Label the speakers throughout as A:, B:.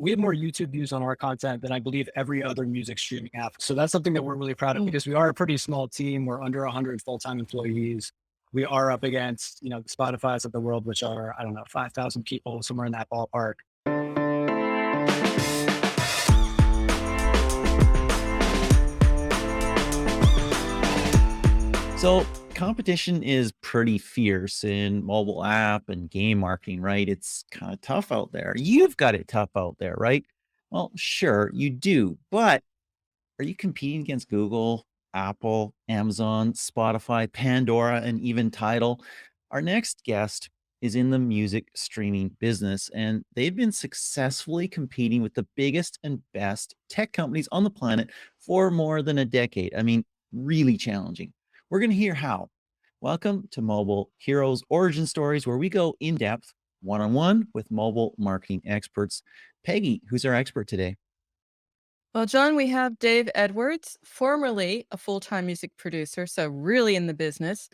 A: we have more YouTube views on our content than I believe every other music streaming app. So that's something that we're really proud of because we are a pretty small team. We're under 100 full-time employees. We are up against, the Spotify's of the world, which are, I don't know, 5,000 people, somewhere in that ballpark.
B: So competition is pretty fierce in mobile app and game marketing, right? It's kind of tough out there. You've got it tough out there, right? Well, sure, you do. But are you competing against Google, Apple, Amazon, Spotify, Pandora, and even Tidal? Our next guest is in the music streaming business, and they've been successfully competing with the biggest and best tech companies on the planet for more than a decade. I mean, really challenging. We're going to hear how. Welcome to Mobile Heroes Origin Stories, where we go in depth, one on one with mobile marketing experts. Peggy, who's our expert today?
C: Well, John, we have Dave Edwards, formerly a full time music producer, so really in the business.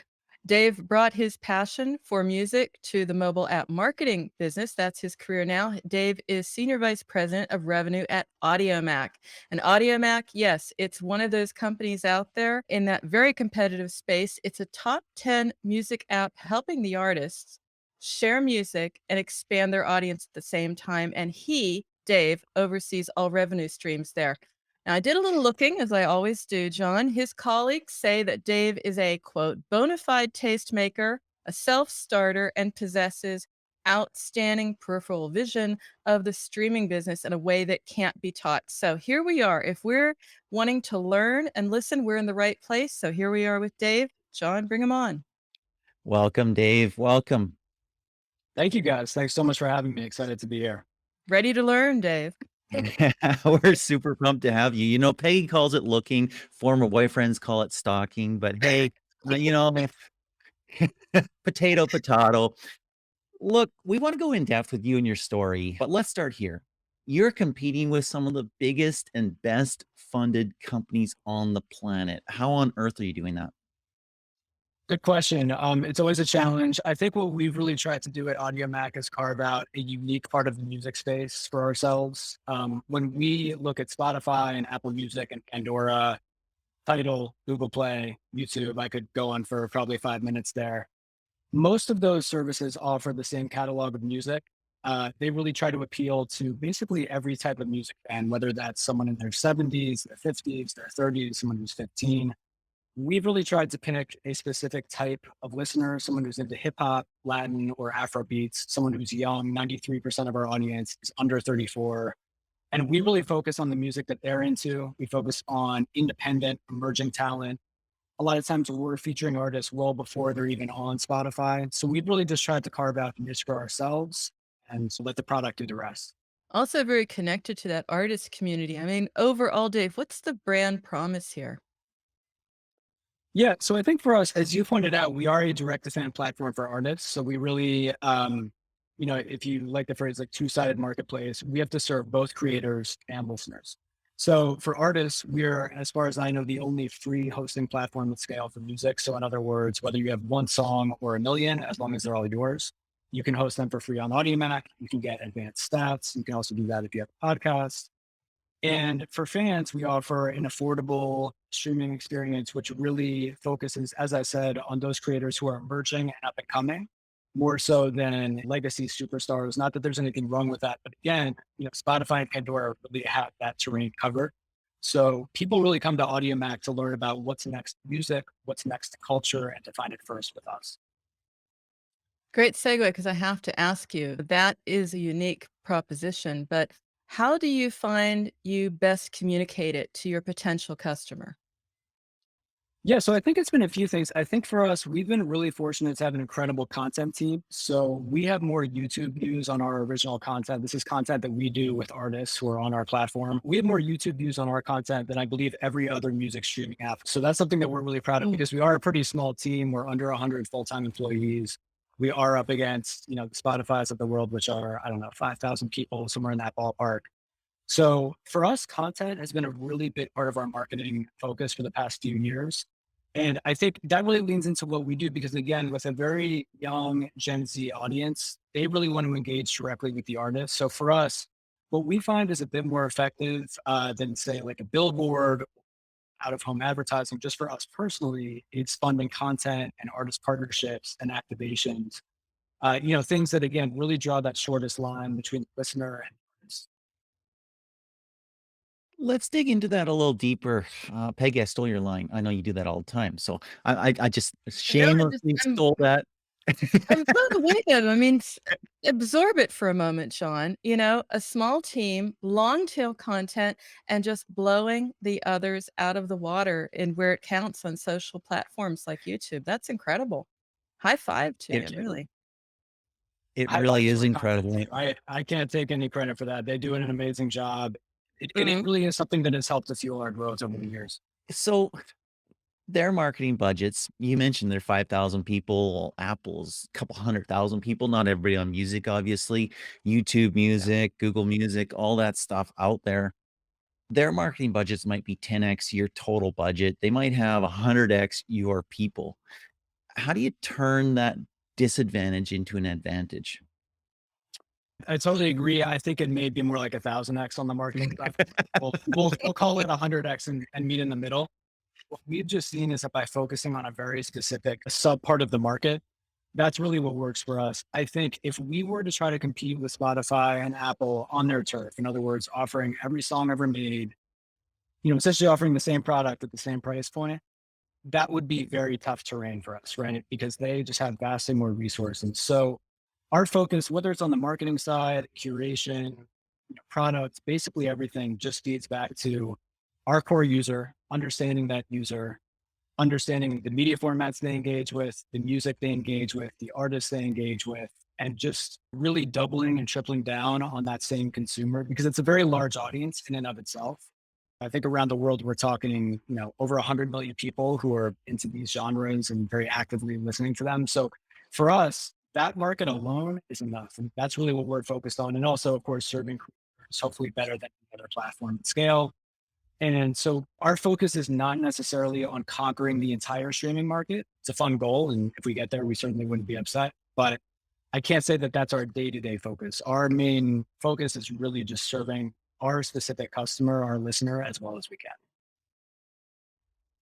C: Dave brought his passion for music to the mobile app marketing business. That's his career now. Dave is Senior Vice President of Revenue at Audiomack. And Audiomack, yes, it's one of those companies out there in that very competitive space. It's a top 10 music app helping the artists share music and expand their audience at the same time. And Dave, oversees all revenue streams there. Now, I did a little looking, as I always do, John. His colleagues say that Dave is a, quote, bona fide tastemaker, a self starter, and possesses outstanding peripheral vision of the streaming business in a way that can't be taught. So here we are. If we're wanting to learn and listen, we're in the right place. So here we are with Dave. John, bring him on.
B: Welcome, Dave. Welcome.
A: Thank you guys. Thanks so much for having me. Excited to be here.
C: Ready to learn, Dave.
B: We're super pumped to have you. Peggy calls it looking, former boyfriends call it stalking, but hey, you know, potato, potato. Look, we want to go in depth with you and your story, but let's start here. You're competing with some of the biggest and best funded companies on the planet. How on earth are you doing that?
A: Good question. It's always a challenge. I think what we've really tried to do at Audiomack is carve out a unique part of the music space for ourselves. When we look at Spotify and Apple Music and Pandora, Tidal, Google Play, YouTube, I could go on for probably 5 minutes there. Most of those services offer the same catalog of music. They really try to appeal to basically every type of music fan, whether that's someone in their 70s, their 50s, their 30s, someone who's 15. We've really tried to pick a specific type of listener, someone who's into hip hop, Latin, or Afro beats, someone who's young. 93% of our audience is under 34. And we really focus on the music that they're into. We focus on independent, emerging talent. A lot of times we're featuring artists well before they're even on Spotify. So we've really just tried to carve out the niche for ourselves and so let the product do the rest.
C: Also very connected to that artist community. I mean, overall, Dave, what's the brand promise here?
A: Yeah. So I think for us, as you pointed out, we are a direct to fan platform for artists. So we really, if you like the phrase like two-sided marketplace, we have to serve both creators and listeners. So for artists, we're, as far as I know, the only free hosting platform at scale for music. So in other words, whether you have one song or a million, as long as they're all yours, you can host them for free on Audiomack. You can get advanced stats. You can also do that if you have a podcast. And for fans, we offer an affordable streaming experience, which really focuses, as I said, on those creators who are emerging and up and coming, more so than legacy superstars. Not that there's anything wrong with that, but again, Spotify and Pandora really have that terrain covered. So people really come to Audiomack to learn about what's next in music, what's next in culture, and to find it first with us.
C: Great segue, because I have to ask you, that is a unique proposition, but how do you find you best communicate it to your potential customer?
A: Yeah, so I think it's been a few things. I think for us, we've been really fortunate to have an incredible content team. So we have more YouTube views on our original content. This is content that we do with artists who are on our platform. We have more YouTube views on our content than I believe every other music streaming app. So that's something that we're really proud of because we are a pretty small team. We're under 100 full-time employees. We are up against, the Spotify's of the world, which are, I don't know, 5,000 people, somewhere in that ballpark. So for us, content has been a really big part of our marketing focus for the past few years. And I think that really leans into what we do because, again, with a very young Gen Z audience, they really want to engage directly with the artist. So for us, what we find is a bit more effective than, say, like a billboard, out of home advertising. Just for us personally, it's funding content and artist partnerships and activations. Things that again really draw that shortest line between the listener and artist.
B: Let's dig into that a little deeper. Peggy, I stole your line. I know you do that all the time. So I just
C: No, I just
B: shamelessly stole that.
C: I'm so with him. I mean, absorb it for a moment, Sean. A small team, long tail content, and just blowing the others out of the water and where it counts on social platforms like YouTube. That's incredible. High five to
B: It
C: you, really.
B: it
A: High five
B: really
A: to
B: is
A: our content
B: incredible.
A: team. I can't take any credit for that. They do an amazing job. It
C: Mhm.
A: really is something that has helped to fuel our growth over the years.
B: So their marketing budgets, you mentioned they're 5,000 people, Apple's a couple 100,000 people, not everybody on music, obviously. YouTube
A: Yeah.
B: Music, Google Music, all that stuff out there. Their marketing budgets might be 10x your total budget. They might have 100x your people. How do you turn that disadvantage into an advantage?
A: I totally agree. I think it may be more like 1,000x on the marketing side. We'll call it 100x and meet in the middle. What we've just seen is that by focusing on a very specific sub part of the market, that's really what works for us. I think if we were to try to compete with Spotify and Apple on their turf, in other words, offering every song ever made, essentially offering the same product at the same price point, that would be very tough terrain for us, right? Because they just have vastly more resources. So our focus, whether it's on the marketing side, curation, products, basically everything just feeds back to our core user, understanding that user, understanding the media formats they engage with, the music they engage with, the artists they engage with, and just really doubling and tripling down on that same consumer because it's a very large audience in and of itself. I think around the world, we're talking, over 100 million people who are into these genres and very actively listening to them. So for us, that market alone is enough. And that's really what we're focused on. And also, of course, serving creators hopefully better than any other platform at scale. And so our focus is not necessarily on conquering the entire streaming market. It's a fun goal. And if we get there, we certainly wouldn't be upset. But I can't say that that's our day to day focus. Our main focus is really just serving our specific customer, our listener, as well as we can.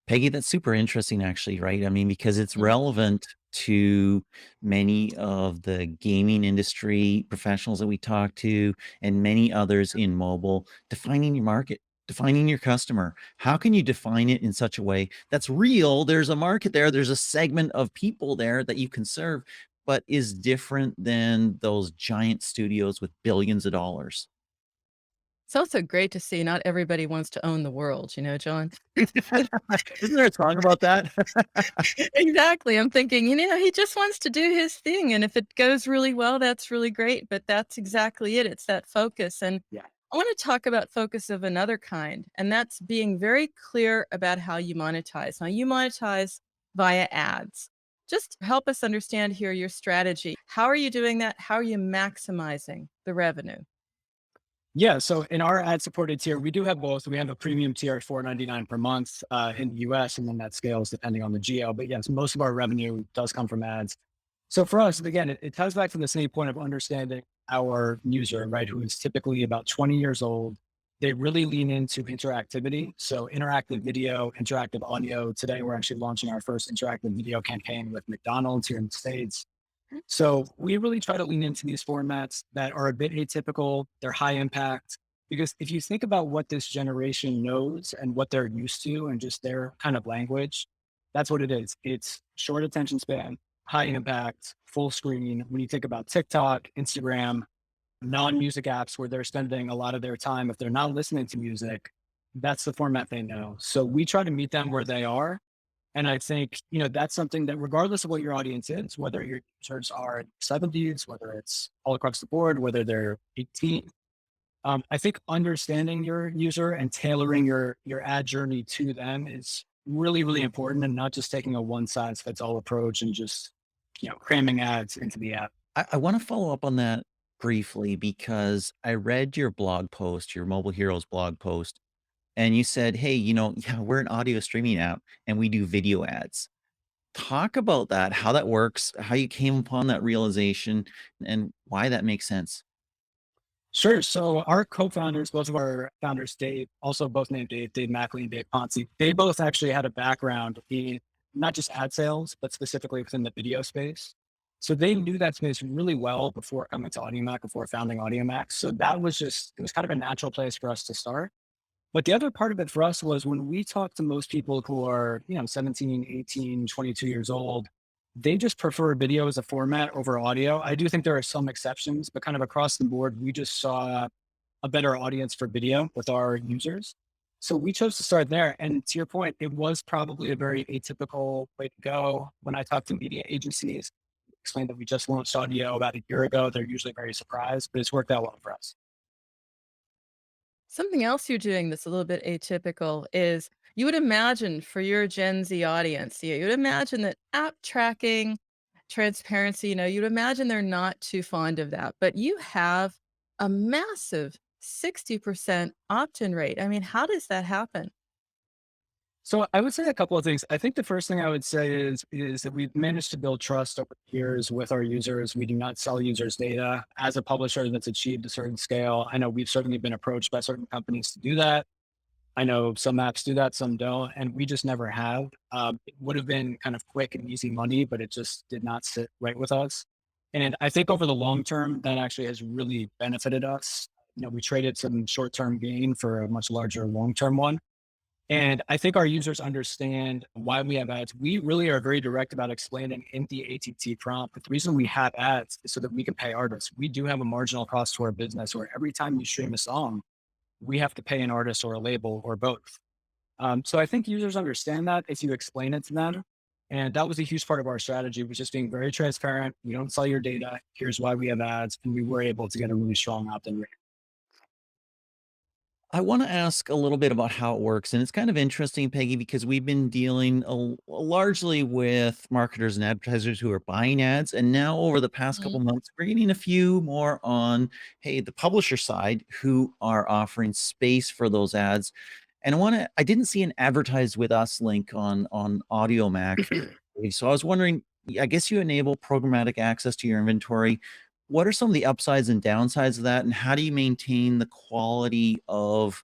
B: Peggy, that's super interesting, actually, right? I mean, because it's
C: Mhm.
B: relevant to many of the gaming industry professionals that we talk to and many others in mobile, defining your market, defining your customer. How can you define it in such a way that's real? There's a market there, there's a segment of people there that you can serve, but is different than those giant studios with billions of dollars.
C: It's also great to see not everybody wants to own the world, John?
B: Isn't there a song about that?
C: Exactly. I'm thinking, he just wants to do his thing. And if it goes really well, that's really great. But that's exactly it. It's that focus. And
A: Yeah.
C: I want to talk about focus of another kind, and that's being very clear about how you monetize. Now, you monetize via ads. Just help us understand here your strategy. How are you doing that? How are you maximizing the revenue?
A: Yeah. So in our ad supported tier, we do have both. We have a premium tier at $4.99 per month in the US, and then that scales depending on the geo. But yes, most of our revenue does come from ads. So for us, again, it ties back to the same point of understanding our user, right, who is typically about 20 years old. They really lean into interactivity. So interactive video, interactive audio. Today, we're actually launching our first interactive video campaign with McDonald's here in the States. So we really try to lean into these formats that are a bit atypical. They're high impact because if you think about what this generation knows and what they're used to and just their kind of language, that's what it is. It's short attention span, high impact, full screen. When you think about TikTok, Instagram, non-music apps where they're spending a lot of their time, if they're not listening to music, that's the format they know. So we try to meet them where they are, and I think, that's something that regardless of what your audience is, whether your users are in their 70s, whether it's all across the board, whether they're 18, I think understanding your user and tailoring your ad journey to them is really, really important and not just taking a one size fits all approach and just, cramming ads into the app.
B: I want to follow up on that briefly because I read your blog post, your Mobile Heroes blog post, and you said, hey, yeah, we're an audio streaming app and we do video ads. Talk about that, how that works, how you came upon that realization, and why that makes sense.
A: Sure. So our co-founders, both of our founders, Dave, also both named Dave Mackley and Dave Ponce, they both actually had a background in not just ad sales, but specifically within the video space. So they knew that space really well before coming to Audiomack, before founding Audiomack. So that was just, it was kind of a natural place for us to start. But the other part of it for us was when we talk to most people who are, 17, 18, 22 years old, they just prefer video as a format over audio. I do think there are some exceptions, but kind of across the board, we just saw a better audience for video with our users. So we chose to start there. And to your point, it was probably a very atypical way to go. When I talk to media agencies, explain that we just launched audio about a year ago, they're usually very surprised, but it's worked out well for us.
C: Something else you're doing that's a little bit atypical is you would imagine for your Gen Z audience, you would imagine that app tracking, transparency, you'd imagine they're not too fond of that. But you have a massive 60% opt-in rate. I mean, how does that happen?
A: So I would say a couple of things. I think the first thing I would say is that we've managed to build trust over the years with our users. We do not sell users data. As a publisher that's achieved a certain scale, I know we've certainly been approached by certain companies to do that. I know some apps do that, some don't, and we just never have. It would have been kind of quick and easy money, but it just did not sit right with us. And I think over the long term, that actually has really benefited us. We traded some short-term gain for a much larger long-term one. And I think our users understand why we have ads. We really are very direct about explaining in the ATT prompt. But the reason we have ads is so that we can pay artists. We do have a marginal cost to our business where every time you stream a song, we have to pay an artist or a label or both. So I think users understand that if you explain it to them. And that was a huge part of our strategy, was just being very transparent. We don't sell your data. Here's why we have ads. And we were able to get a really strong opt-in rate.
B: I want to ask a little bit about how it works. And it's kind of interesting, Peggy, because we've been dealing largely with marketers and advertisers who are buying ads. And now, over the past couple months, we're getting a few more on, hey, the publisher side who are offering space for those ads. And I didn't see an advertise with us link on Audiomack. So I was wondering, I guess you enable programmatic access to your inventory. What are some of the upsides and downsides of that? And how do you maintain the quality of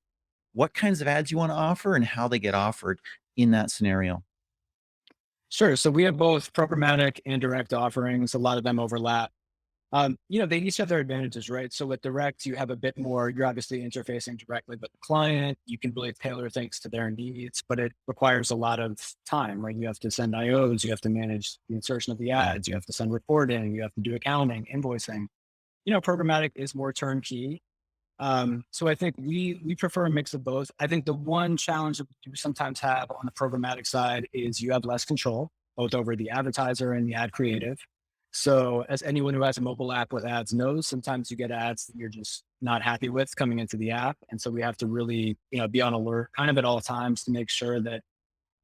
B: what kinds of ads you want to offer and how they get offered in that scenario?
A: Sure. So we have both programmatic and direct offerings. A lot of them overlap. They each have their advantages, right? So with direct, you have a bit more, you're obviously interfacing directly with the client. You can really tailor things to their needs, but it requires a lot of time, right? You have to send IOs, you have to manage the insertion of the ads, you have to send reporting, you have to do accounting, invoicing. Programmatic is more turnkey. So I think we prefer a mix of both. I think the one challenge that we do sometimes have on the programmatic side is you have less control, both over the advertiser and the ad creative. So as anyone who has a mobile app with ads knows, sometimes you get ads that you're just not happy with coming into the app. And so we have to really, be on alert kind of at all times to make sure that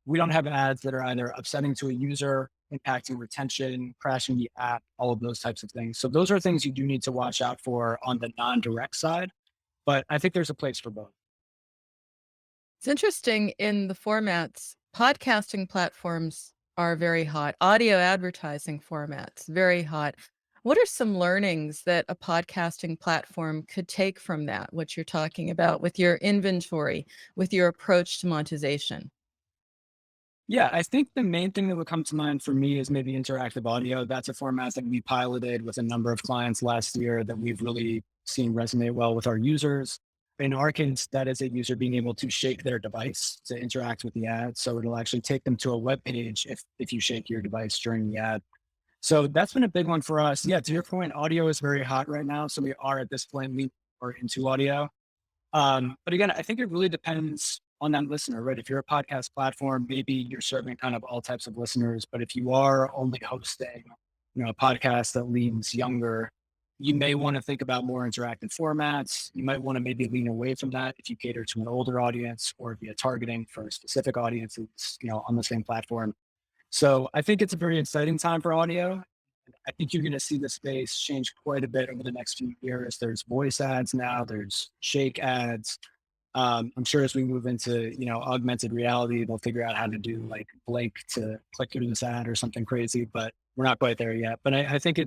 A: we don't have ads that are either upsetting to a user, impacting retention, crashing the app, all of those types of things. So those are things you do need to watch out for on the non-direct side, but I think there's a place for both.
C: It's interesting in the formats, podcasting platforms are very hot, audio advertising formats, very hot. What are some learnings that a podcasting platform could take from that, what you're talking about with your inventory, with your approach to monetization?
A: Yeah, I think the main thing that would come to mind for me is maybe interactive audio. That's a format that we piloted with a number of clients last year that we've really seen resonate well with our users. In our case, that is a user being able to shake their device to interact with the ad. So it'll actually take them to a web page if you shake your device during the ad. So that's been a big one for us. Yeah, to your point, audio is very hot right now. So we are at this point leaning more into audio. But again, I think it really depends on that listener, right? If you're a podcast platform, maybe you're serving kind of all types of listeners. But if you are only hosting, a podcast that leans younger, you may want to think about more interactive formats. You might want to maybe lean away from that if you cater to an older audience or via targeting for specific audiences, on the same platform. So I think it's a very exciting time for audio. I think you're going to see the space change quite a bit over the next few years. There's voice ads now, there's shake ads. I'm sure as we move into, augmented reality, they'll figure out how to do like blink to click through this ad or something crazy, but we're not quite there yet. But I think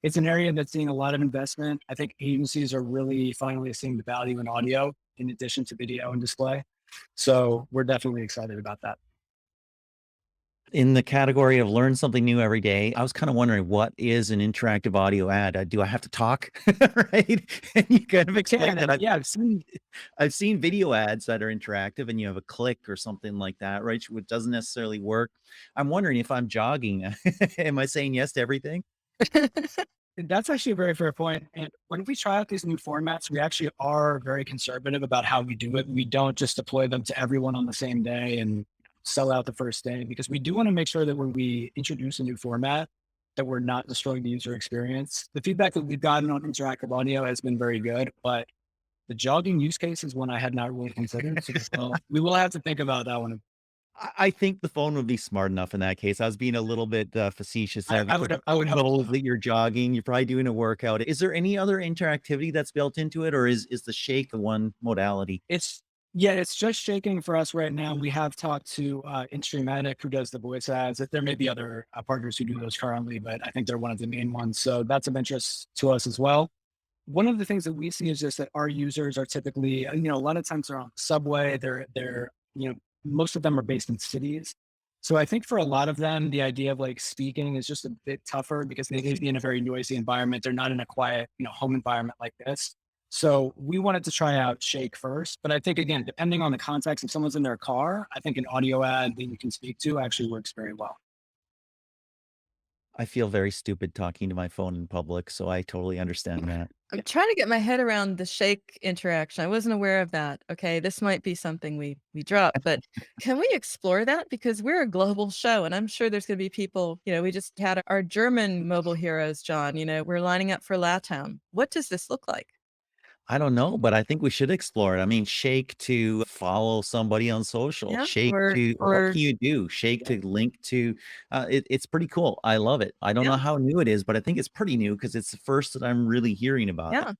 A: It's an area that's seeing a lot of investment. I think agencies are really finally seeing the value in audio in addition to video and display. So we're definitely excited about that.
B: In the category of learn something new every day, I was kind of wondering what is an interactive audio ad? Do I have to talk? Right? And you kind of
A: You
B: explained
A: can,
B: that
A: and yeah, I've seen.
B: I've seen video ads that are interactive and you have a click or something like that, right? Which doesn't necessarily work. I'm wondering if I'm jogging, am I saying yes to everything?
A: That's actually a very fair point. And when we try out these new formats, we actually are very conservative about how we do it. We don't just deploy them to everyone on the same day and sell out the first day because we do want to make sure that when we introduce a new format, that we're not destroying the user experience. The feedback that we've gotten on interactive audio has been very good, but the jogging use case is one I had not really considered. So we will have to think about that one.
B: I think the phone would be smart enough in that case. I was being a little bit facetious there
A: I
B: because
A: would, I would hope
B: know
A: so.
B: that you're jogging, you're probably doing a workout. Is there any other interactivity that's built into it, or is the shake the one modality?
A: It's yeah, it's just shaking for us right now. We have talked to Instrumatic, who does the voice ads. There may be other partners who do those currently, but I think they're one of the main ones. So that's of interest to us as well. One of the things that we see is just that our users are typically, a lot of times they're on the subway. Most of them are based in cities. So I think for a lot of them, the idea of like speaking is just a bit tougher because they need to be in a very noisy environment. They're not in a quiet, home environment like this. So we wanted to try out Shake first. But I think again, depending on the context, if someone's in their car, I think an audio ad that you can speak to actually works very well.
B: I feel very stupid talking to my phone in public, so I totally understand that.
C: I'm trying to get my head around the shake interaction. I wasn't aware of that. Okay, this might be something we drop, but can we explore that? Because we're a global show, and I'm sure there's going to be people. We just had our German mobile heroes, John. We're lining up for LATAM. What does this look like?
B: I don't know, but I think we should explore it. I mean, shake to follow somebody on social,
C: Yeah,
B: shake
C: or
B: to what
C: or
B: can you do? Shake to link to it's pretty cool. I love it. I don't
C: yeah,
B: know how new it is, but I think it's pretty new because it's the first that I'm really hearing about it.
C: yeah.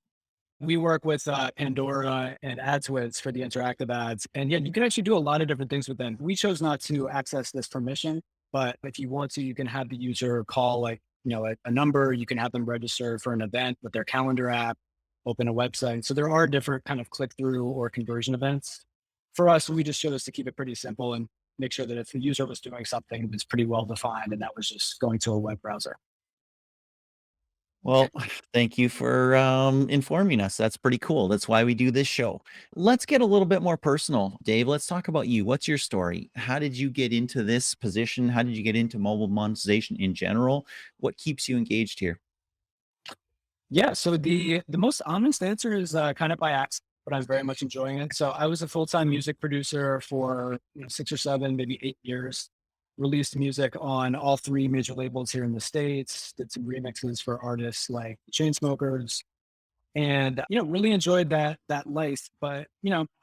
A: We work with Pandora and AdsWiz for the interactive ads. And yeah, you can actually do a lot of different things with them. We chose not to access this permission, but if you want to, you can have the user call like, a number, you can have them register for an event with their calendar app, open a website. So there are different kind of click through or conversion events. For us, we just chose to keep it pretty simple and make sure that if the user was doing something that's pretty well defined and that was just going to a web browser.
B: Well, thank you for informing us. That's pretty cool. That's why we do this show. Let's get a little bit more personal. Dave, let's talk about you. What's your story? How did you get into this position? How did you get into mobile monetization in general? What keeps you engaged here?
A: Yeah, so the most honest answer is kind of by accident, but I'm very much enjoying it. So I was a full-time music producer for 6 or 7, maybe 8 years. Released music on all three major labels here in the States. Did some remixes for artists like Chainsmokers, and really enjoyed that life. But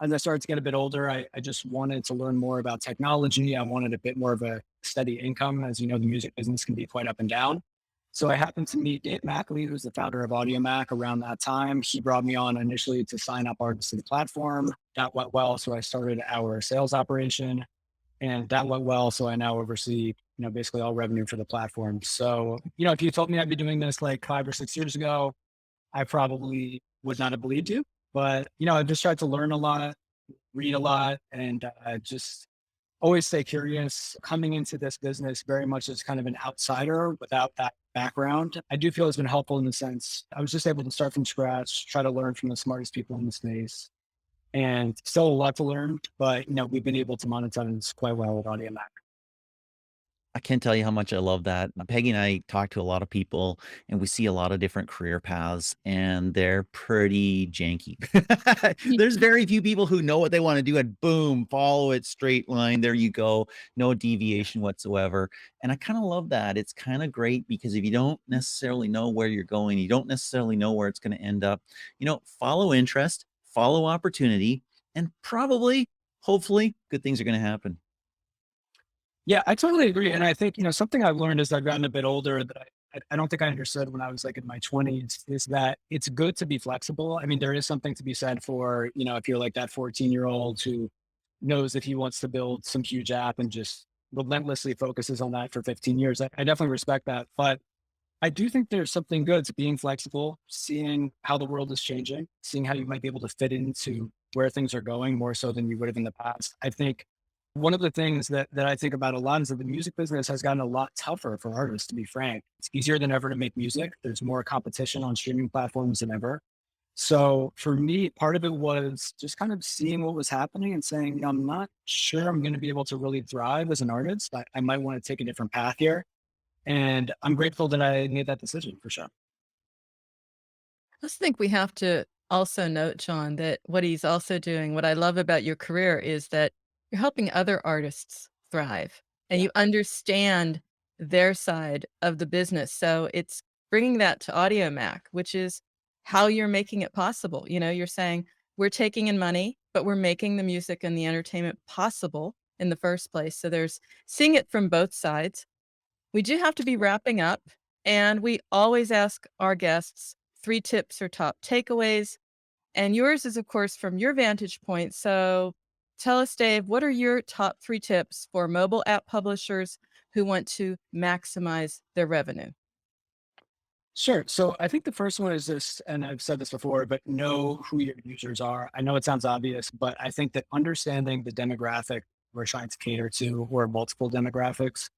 A: as I started to get a bit older, I just wanted to learn more about technology. I wanted a bit more of a steady income. As you know, the music business can be quite up and down. So I happened to meet Dave Mackley, who's the founder of Audiomack, around that time. He brought me on initially to sign up artists to the platform. That went well, so I started our sales operation, and that went well. So I now oversee, basically all revenue for the platform. So, if you told me I'd be doing this like 5 or 6 years ago, I probably would not have believed you. But I've just tried to learn a lot, read a lot, and just always stay curious. Coming into this business very much as kind of an outsider without that background, I do feel it's been helpful in the sense I was just able to start from scratch, try to learn from the smartest people in the space, and still a lot to learn. But we've been able to monetize quite well with Audiomack.
B: I can't tell you how much I love that. Peggy and I talk to a lot of people and we see a lot of different career paths and they're pretty janky. There's very few people who know what they want to do and boom, follow it straight line. There you go. No deviation whatsoever. And I kind of love that. It's kind of great because if you don't necessarily know where you're going, you don't necessarily know where it's going to end up, follow interest, follow opportunity, and probably, hopefully, good things are going to happen.
A: Yeah, I totally agree. And I think, something I've learned as I've gotten a bit older that I don't think I understood when I was like in my 20s is that it's good to be flexible. I mean, there is something to be said for, if you're like that 14-year-old who knows that he wants to build some huge app and just relentlessly focuses on that for 15 years. I definitely respect that. But I do think there's something good to being flexible, seeing how the world is changing, seeing how you might be able to fit into where things are going more so than you would have in the past. I think one of the things that I think about a lot is that the music business has gotten a lot tougher for artists, to be frank. It's easier than ever to make music. There's more competition on streaming platforms than ever. So for me, part of it was just kind of seeing what was happening and saying, I'm not sure I'm going to be able to really thrive as an artist. I might want to take a different path here. And I'm grateful that I made that decision for sure.
C: I just think we have to also note, John, that what he's also doing, what I love about your career is that you're helping other artists thrive and
A: Yeah.
C: you understand their side of the business. So it's bringing that to Audiomack, which is how you're making it possible. You know, you're saying we're taking in money, but we're making the music and the entertainment possible in the first place. So there's seeing it from both sides. We do have to be wrapping up, and we always ask our guests 3 tips or top takeaways, and yours is, of course, from your vantage point. So tell us, Dave, what are your top 3 tips for mobile app publishers who want to maximize their revenue?
A: Sure. So I think the first one is this, and I've said this before, but know who your users are. I know it sounds obvious, but I think that understanding the demographic we're trying to cater to or multiple demographics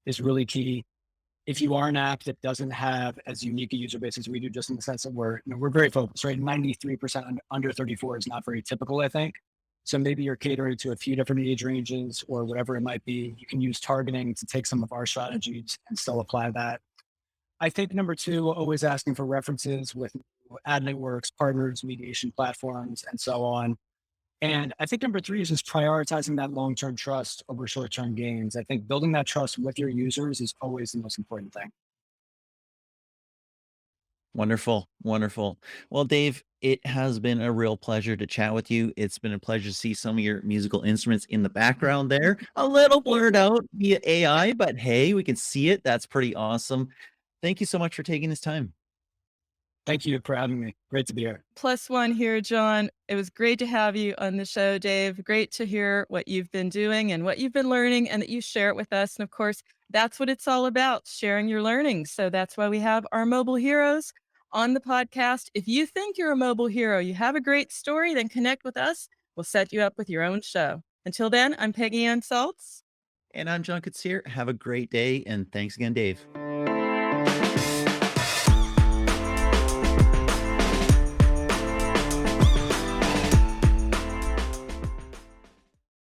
A: is really key. If you are an app that doesn't have as unique a user base as we do, just in the sense that we're very focused, right? 93% under 34 is not very typical, I think. So maybe you're catering to a few different age ranges or whatever it might be. You can use targeting to take some of our strategies and still apply that. I think number two, always asking for references with ad networks, partners, mediation platforms, and so on. And I think number three is just prioritizing that long-term trust over short-term gains. I think building that trust with your users is always the most important thing.
B: Wonderful, wonderful. Well, Dave, it has been a real pleasure to chat with you. It's been a pleasure to see some of your musical instruments in the background there. A little blurred out via AI, but hey, we can see it. That's pretty awesome. Thank you so much for taking this time.
A: Thank you for having me. Great to be here.
C: Plus one here, John. It was great to have you on the show, Dave. Great to hear what you've been doing and what you've been learning and that you share it with us. And of course, that's what it's all about, sharing your learnings. So that's why we have our mobile heroes on the podcast. If you think you're a mobile hero, you have a great story, then connect with us. We'll set you up with your own show. Until then, I'm Peggy Ann Saltz.
B: And I'm John Katsir. Have a great day. And thanks again, Dave.